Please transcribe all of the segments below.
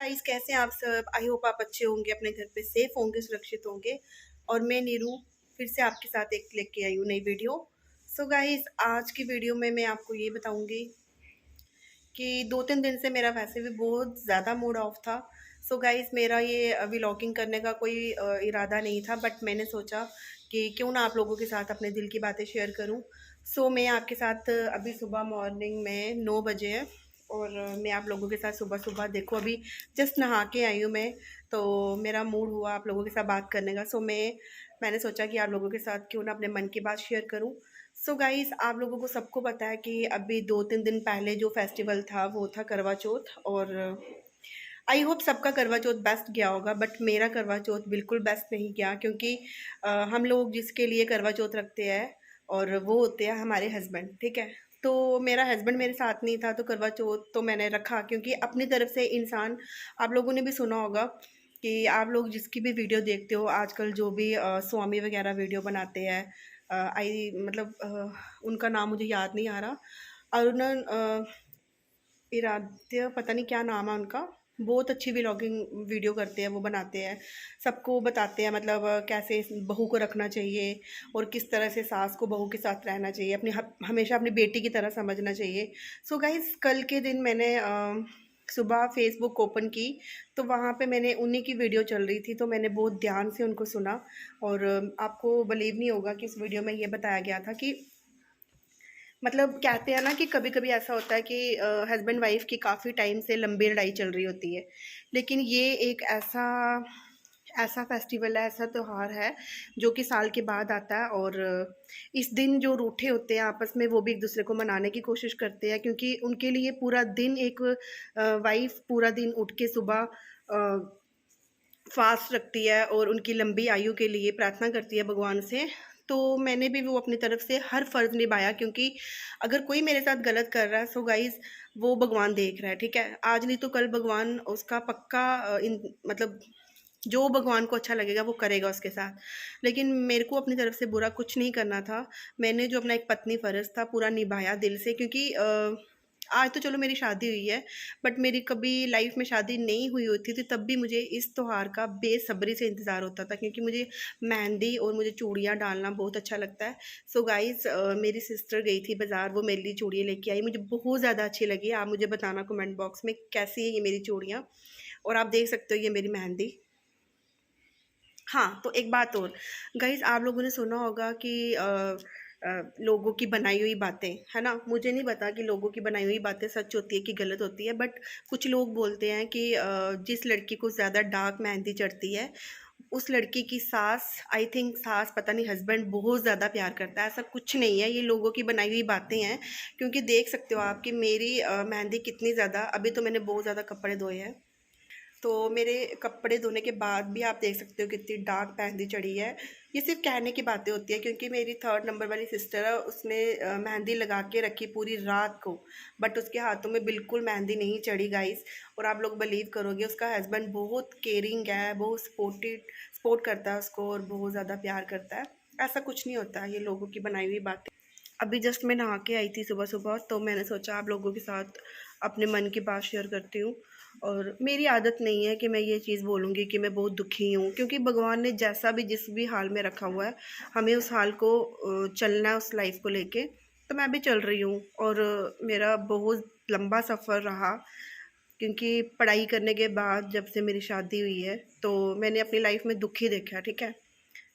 Guys, कैसे हैं आप सब। आई होप आप अच्छे होंगे, अपने घर पे सेफ होंगे, सुरक्षित होंगे। और मैं नीरू फिर से आपके साथ एक लेके आई हूँ नई वीडियो। सो गाइस, आज की वीडियो में मैं आपको ये बताऊंगी कि 2-3 दिन से मेरा वैसे भी बहुत ज़्यादा मूड ऑफ था। सो गाइस, मेरा ये व्लॉगिंग करने का कोई इरादा नहीं था, बट मैंने सोचा कि क्यों ना आप लोगों के साथ अपने दिल की बातें शेयर करूं। सो मैं आपके साथ अभी सुबह मॉर्निंग में 9 बजे है, और मैं आप लोगों के साथ सुबह सुबह देखो अभी जस्ट नहा के आई हूँ मैं। तो मेरा मूड हुआ आप लोगों के साथ बात करने का। सो मैंने सोचा कि आप लोगों के साथ क्यों ना अपने मन की बात शेयर करूं। सो गाइस, आप लोगों को सबको पता है कि अभी 2-3 दिन पहले जो फेस्टिवल था वो था करवा चौथ। और आई होप सबका करवा चौथ बेस्ट गया होगा, बट मेरा करवा चौथ बिल्कुल बेस्ट नहीं गया, क्योंकि हम लोग जिसके लिए करवा चौथ रखते हैं और वो होते हैं हमारे हस्बैंड, ठीक है। तो मेरा हस्बैंड मेरे साथ नहीं था, तो करवा चौथ तो मैंने रखा, क्योंकि अपनी तरफ से इंसान, आप लोगों ने भी सुना होगा कि आप लोग जिसकी भी वीडियो देखते हो आजकल, जो भी स्वामी वगैरह वीडियो बनाते हैं, उनका नाम मुझे याद नहीं आ रहा, अरुण इराद्य, पता नहीं क्या नाम है उनका। बहुत अच्छी व्लॉगिंग वीडियो करते हैं, वो बनाते हैं, सबको बताते हैं मतलब कैसे बहू को रखना चाहिए और किस तरह से सास को बहू के साथ रहना चाहिए, हमेशा अपनी बेटी की तरह समझना चाहिए। सो गाइस, कल के दिन मैंने सुबह फेसबुक ओपन की, तो वहाँ पे मैंने उन्हीं की वीडियो चल रही थी, तो मैंने बहुत ध्यान से उनको सुना। और आपको बिलीव नहीं होगा कि इस वीडियो में ये बताया गया था कि मतलब कहते हैं ना कि कभी कभी ऐसा होता है कि हस्बैंड वाइफ की काफ़ी टाइम से लंबी लड़ाई चल रही होती है, लेकिन ये एक ऐसा ऐसा फेस्टिवल है, ऐसा त्यौहार है जो कि साल के बाद आता है। और इस दिन जो रूठे होते हैं आपस में, वो भी एक दूसरे को मनाने की कोशिश करते हैं, क्योंकि उनके लिए पूरा दिन एक वाइफ पूरा दिन उठ के सुबह फास्ट रखती है और उनकी लंबी आयु के लिए प्रार्थना करती है भगवान से। तो मैंने भी वो अपनी तरफ से हर फ़र्ज़ निभाया, क्योंकि अगर कोई मेरे साथ गलत कर रहा है, सो गाइज़ वो भगवान देख रहा है, ठीक है। आज नहीं तो कल भगवान उसका पक्का मतलब जो भगवान को अच्छा लगेगा वो करेगा उसके साथ। लेकिन मेरे को अपनी तरफ से बुरा कुछ नहीं करना था। मैंने जो अपना एक पत्नी फ़र्ज़ था पूरा निभाया दिल से, क्योंकि आज तो चलो मेरी शादी हुई है, बट मेरी कभी लाइफ में शादी नहीं हुई होती थी, तब भी मुझे इस त्योहार का बेसब्री से इंतज़ार होता था, क्योंकि मुझे मेहंदी और मुझे चूड़ियाँ डालना बहुत अच्छा लगता है। सो गाइज़, मेरी सिस्टर गई थी बाज़ार, वो मेरे लिए चूड़ियाँ लेके आई, मुझे बहुत ज़्यादा अच्छी लगी। आप मुझे बताना कमेंट बॉक्स में कैसी है ये मेरी चूड़ियाँ। और आप देख सकते हो ये मेरी मेहंदी। हाँ, तो एक बात और, गाइज़ आप लोगों ने सुना होगा कि लोगों की बनाई हुई बातें, है ना? मुझे नहीं पता कि लोगों की बनाई हुई बातें सच होती है कि गलत होती है, बट कुछ लोग बोलते हैं कि जिस लड़की को ज़्यादा डार्क मेहंदी चढ़ती है, उस लड़की की सास, आई थिंक सास, पता नहीं, हस्बैंड बहुत ज़्यादा प्यार करता है। ऐसा कुछ नहीं है, ये लोगों की बनाई हुई बातें हैं, क्योंकि देख सकते हो आप कि मेरी मेहंदी कितनी ज़्यादा, अभी तो मैंने बहुत ज़्यादा कपड़े धोए हैं, तो मेरे कपड़े धोने के बाद भी आप देख सकते हो कितनी डार्क मेहंदी चढ़ी है। ये सिर्फ कहने की बातें होती है, क्योंकि मेरी 3rd नंबर वाली सिस्टर है, उसने मेहंदी लगा के रखी पूरी रात को, बट उसके हाथों में बिल्कुल मेहंदी नहीं चढ़ी गाइस। और आप लोग बिलीव करोगे, उसका हस्बैंड बहुत केयरिंग है, बहुत सपोर्ट करता है उसको और बहुत ज़्यादा प्यार करता है। ऐसा कुछ नहीं होता, ये लोगों की बनाई हुई बातें। अभी जस्ट मैं नहा के आई थी सुबह सुबह, तो मैंने सोचा आप लोगों के साथ अपने मन की बात शेयर करती हूँ। और मेरी आदत नहीं है कि मैं ये चीज़ बोलूँगी कि मैं बहुत दुखी हूँ, क्योंकि भगवान ने जैसा भी जिस भी हाल में रखा हुआ है, हमें उस हाल को चलना है, उस लाइफ को लेके। तो मैं भी चल रही हूँ, और मेरा बहुत लंबा सफ़र रहा, क्योंकि पढ़ाई करने के बाद जब से मेरी शादी हुई है, तो मैंने अपनी लाइफ में दुख ही देखा, ठीक है।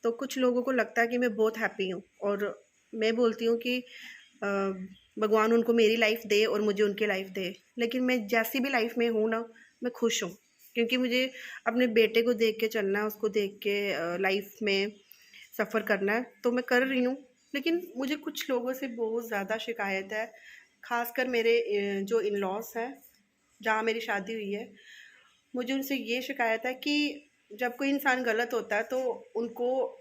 तो कुछ लोगों को लगता है कि मैं बहुत हैप्पी हूँ, और मैं बोलती हूँ कि भगवान उनको मेरी लाइफ दे और मुझे उनकी लाइफ दे, लेकिन मैं जैसी भी लाइफ में हूँ ना, मैं खुश हूँ, क्योंकि मुझे अपने बेटे को देख के चलना है, उसको देख के लाइफ में सफ़र करना है, तो मैं कर रही हूँ। लेकिन मुझे कुछ लोगों से बहुत ज़्यादा शिकायत है, ख़ासकर मेरे जो इन लॉस हैं, जहाँ मेरी शादी हुई है, मुझे उनसे ये शिकायत है कि जब कोई इंसान गलत होता है तो उनको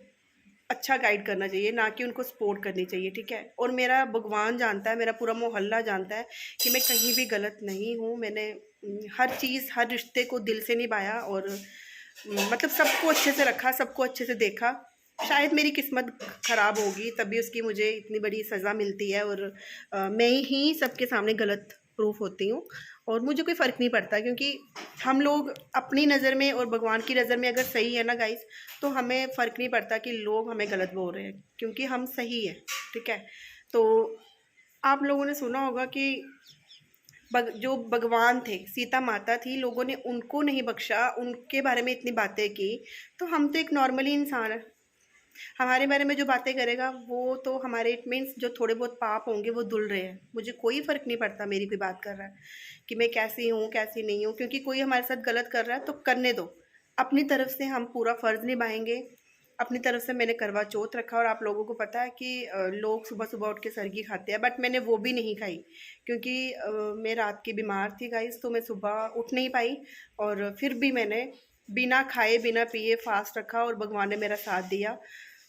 अच्छा गाइड करना चाहिए, ना कि उनको सपोर्ट करनी चाहिए, ठीक है। और मेरा भगवान जानता है, मेरा पूरा मोहल्ला जानता है कि मैं कहीं भी गलत नहीं हूँ। मैंने हर चीज़, हर रिश्ते को दिल से निभाया, और मतलब सबको अच्छे से रखा, सबको अच्छे से देखा। शायद मेरी किस्मत ख़राब होगी, तभी उसकी मुझे इतनी बड़ी सज़ा मिलती है, और मैं ही सबके सामने गलत प्रूफ होती हूँ। और मुझे कोई फ़र्क नहीं पड़ता, क्योंकि हम लोग अपनी नज़र में और भगवान की नज़र में अगर सही है ना गाइस, तो हमें फ़र्क नहीं पड़ता कि लोग हमें गलत बोल रहे हैं, क्योंकि हम सही है। ठीक है। तो आप लोगों ने सुना होगा कि जो भगवान थे, सीता माता थी, लोगों ने उनको नहीं बख्शा, उनके बारे में इतनी बातें की। तो हम तो एक नॉर्मली इंसान है, हमारे बारे में जो बातें करेगा वो तो हमारे, इट मीन्स जो थोड़े बहुत पाप होंगे वो धुल रहे हैं। मुझे कोई फ़र्क नहीं पड़ता मेरी कोई बात कर रहा है कि मैं कैसी हूँ कैसी नहीं हूँ, क्योंकि कोई हमारे साथ गलत कर रहा है तो करने दो। अपनी तरफ से हम पूरा फ़र्ज़ निभाएंगे। अपनी तरफ से मैंने करवा चौथ रखा, और आप लोगों को पता है कि लोग सुबह सुबह उठ के सरगी खाते हैं, बट मैंने वो भी नहीं खाई, क्योंकि मैं रात की बीमार थी गाइस, तो मैं सुबह उठ नहीं पाई। और फिर भी मैंने बिना खाए बिना पिए फास्ट रखा, और भगवान ने मेरा साथ दिया।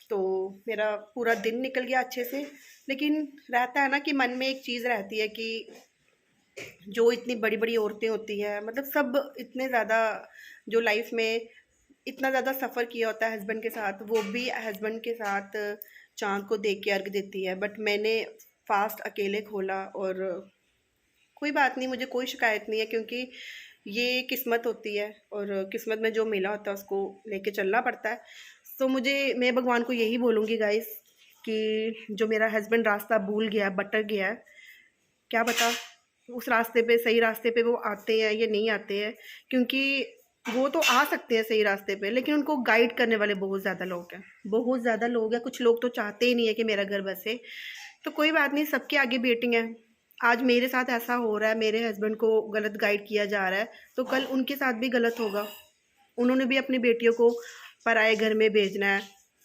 तो मेरा पूरा दिन निकल गया अच्छे से। लेकिन रहता है ना कि मन में एक चीज़ रहती है कि जो इतनी बड़ी बड़ी औरतें होती हैं, मतलब सब इतने ज़्यादा, जो लाइफ में इतना ज़्यादा सफ़र किया होता है हस्बैंड के साथ, वो भी हस्बैंड के साथ चाँद को देख के अर्घ देती है, बट मैंने फास्ट अकेले खोला। और कोई बात नहीं, मुझे कोई शिकायत नहीं है, क्योंकि ये किस्मत होती है, और किस्मत में जो मिला होता है उसको लेके चलना पड़ता है। तो मैं भगवान को यही बोलूँगी गाइस कि जो मेरा हस्बैंड रास्ता भूल गया, भटक गया है, क्या पता उस रास्ते पे, सही रास्ते पे वो आते हैं या नहीं आते हैं, क्योंकि वो तो आ सकते हैं सही रास्ते पे, लेकिन उनको गाइड करने वाले बहुत ज़्यादा लोग हैं, बहुत ज़्यादा लोग हैं। कुछ लोग तो चाहते ही नहीं है कि मेरा घर बसे। तो कोई बात नहीं, सबके आगे बेटिंग है। आज मेरे साथ ऐसा हो रहा है, मेरे हस्बैंड को गलत गाइड किया जा रहा है, तो कल उनके साथ भी गलत होगा। उन्होंने भी अपनी बेटियों को पराए घर में भेजना है,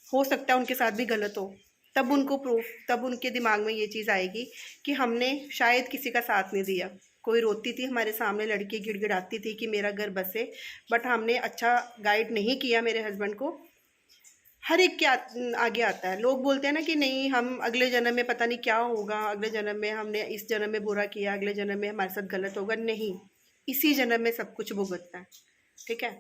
हो सकता है उनके साथ भी गलत हो। तब उनको प्रूफ, तब उनके दिमाग में ये चीज़ आएगी कि हमने शायद किसी का साथ नहीं दिया। कोई रोती थी हमारे सामने, लड़की गिड़गिड़ाती थी कि मेरा घर बसे, बट हमने अच्छा गाइड नहीं किया मेरे हस्बैंड को। हर एक के आगे आता है। लोग बोलते हैं ना कि नहीं, हम अगले जन्म में पता नहीं क्या होगा, अगले जन्म में हमने इस जन्म में बुरा किया, अगले जन्म में हमारे साथ गलत होगा। नहीं, इसी जन्म में सब कुछ भुगतना है। ठीक है।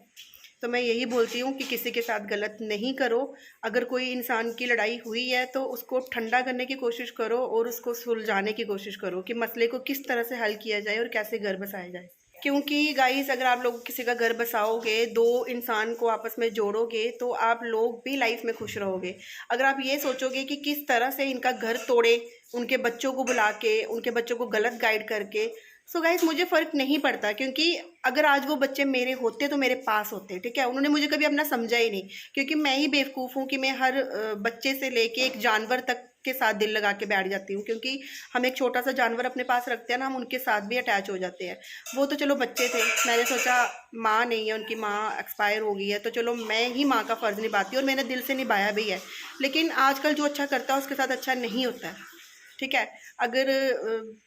तो मैं यही बोलती हूँ कि किसी के साथ गलत नहीं करो। अगर कोई इंसान की लड़ाई हुई है तो उसको ठंडा करने की कोशिश करो, और उसको सुलझाने की कोशिश करो कि मसले को किस तरह से हल किया जाए और कैसे घर बसाया जाए। क्योंकि गाइस, अगर आप लोग किसी का घर बसाओगे, दो इंसान को आपस में जोड़ोगे, तो आप लोग भी लाइफ में खुश रहोगे। अगर आप ये सोचोगे कि किस तरह से इनका घर तोड़े, उनके बच्चों को बुला के, उनके बच्चों को गलत गाइड करके, सो गाइस मुझे फ़र्क नहीं पड़ता, क्योंकि अगर आज वो बच्चे मेरे होते तो मेरे पास होते। ठीक है। उन्होंने मुझे कभी अपना समझा ही नहीं, क्योंकि मैं ही बेवकूफ़ हूँ कि मैं हर बच्चे से लेके एक जानवर तक के साथ दिल लगा के बैठ जाती हूँ, क्योंकि हम एक छोटा सा जानवर अपने पास रखते हैं ना, हम उनके साथ भी अटैच हो जाते हैं। वो तो चलो बच्चे थे, मैंने सोचा माँ नहीं है, उनकी माँ एक्सपायर हो गई है, तो चलो मैं ही माँ का फ़र्ज़ निभाती हूँ, और मैंने दिल से निभाया भी है। लेकिन आजकल जो अच्छा करता है उसके साथ अच्छा नहीं होता है। ठीक है। अगर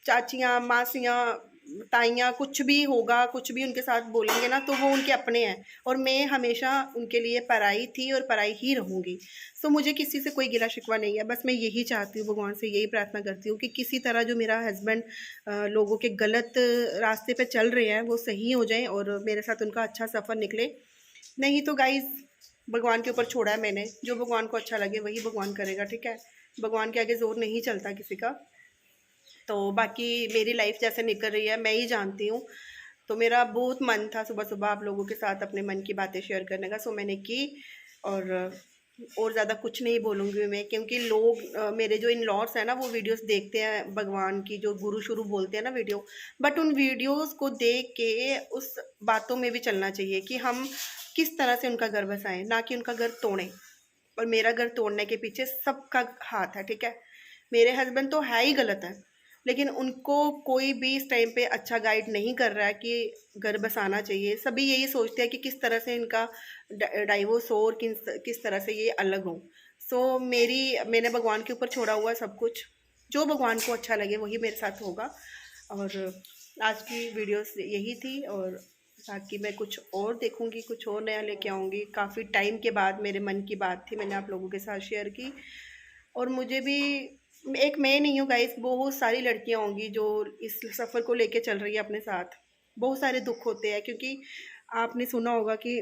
चाचियाँ, मासियाँ, ताइयाँ, कुछ भी होगा, कुछ भी उनके साथ बोलेंगे ना, तो वो उनके अपने हैं, और मैं हमेशा उनके लिए पराई थी और पराई ही रहूँगी। सो मुझे किसी से कोई गिला शिकवा नहीं है। बस मैं यही चाहती हूँ, भगवान से यही प्रार्थना करती हूँ कि किसी तरह जो मेरा हस्बैंड लोगों के गलत रास्ते पे चल रहे हैं वो सही हो जाएँ, और मेरे साथ उनका अच्छा सफ़र निकले। नहीं तो गाइज़, भगवान के ऊपर छोड़ा है मैंने, जो भगवान को अच्छा लगे वही भगवान करेगा। ठीक है। भगवान के आगे ज़ोर नहीं चलता किसी का। तो बाकी मेरी लाइफ जैसे निकल रही है मैं ही जानती हूँ। तो मेरा बहुत मन था सुबह सुबह आप लोगों के साथ अपने मन की बातें शेयर करने का, सो मैंने की। और ज़्यादा कुछ नहीं बोलूँगी मैं, क्योंकि लोग मेरे जो इन लॉर्ड्स हैं ना, वो वीडियोस देखते हैं भगवान की, जो गुरु शुरू बोलते हैं ना वीडियो, बट उन वीडियोस को देख के उस बातों में भी चलना चाहिए कि हम किस तरह से उनका घर बसाएं, ना कि उनका घर तोड़ें। और मेरा घर तोड़ने के पीछे सबका हाथ है। ठीक है। मेरे हस्बैंड तो है ही गलत है, लेकिन उनको कोई भी इस टाइम पे अच्छा गाइड नहीं कर रहा है कि घर बसाना चाहिए। सभी यही सोचते हैं कि किस तरह से इनका डाइवोर्स हो, और किस तरह से ये अलग हो। सो मैंने भगवान के ऊपर छोड़ा हुआ है सब कुछ। जो भगवान को अच्छा लगे वही मेरे साथ होगा। और आज की वीडियोस यही थी, और बाकी मैं कुछ और देखूंगी, कुछ और नया लेके आऊँगी। काफ़ी टाइम के बाद मेरे मन की बात थी, मैंने आप लोगों के साथ शेयर की। और मुझे भी, एक मैं नहीं हूँ गाइस, बहुत सारी लड़कियाँ होंगी जो इस सफ़र को लेके चल रही है अपने साथ। बहुत सारे दुख होते हैं, क्योंकि आपने सुना होगा कि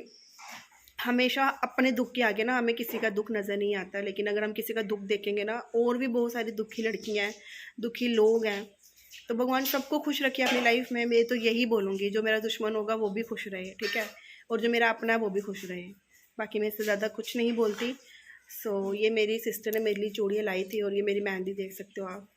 हमेशा अपने दुख के आगे ना हमें किसी का दुख नज़र नहीं आता, लेकिन अगर हम किसी का दुख देखेंगे ना, और भी बहुत सारी दुखी लड़कियाँ हैं, दुखी लोग हैं, तो भगवान सबको खुश रखे अपनी लाइफ में। मैं तो यही बोलूँगी, जो मेरा दुश्मन होगा वो भी खुश रहे, ठीक है, और जो मेरा अपना है वो भी खुश रहे। बाकी मैं इससे ज़्यादा कुछ नहीं बोलती। सो ये मेरी सिस्टर ने मेरे लिए चूड़ियाँ लाई थी, और ये मेरी मेहंदी देख सकते हो आप।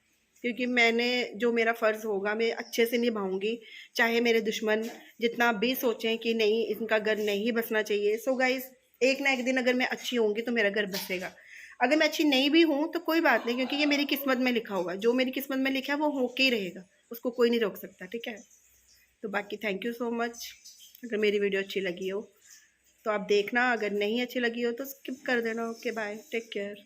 क्योंकि मैंने जो मेरा फ़र्ज़ होगा मैं अच्छे से निभाऊंगी, चाहे मेरे दुश्मन जितना भी सोचें कि नहीं इनका घर नहीं बसना चाहिए। सो गाइस, एक ना एक दिन अगर मैं अच्छी होंगी तो मेरा घर बसेगा। अगर मैं अच्छी नहीं भी हूँ तो कोई बात नहीं, क्योंकि ये मेरी किस्मत में लिखा होगा। जो मेरी किस्मत में लिखा है वो होके ही रहेगा, उसको कोई नहीं रोक सकता, ठीक है। तो बाकी थैंक यू सो मच। अगर मेरी वीडियो अच्छी लगी हो तो आप देखना, अगर नहीं अच्छी लगी हो तो स्किप कर देना। Okay bye, take care.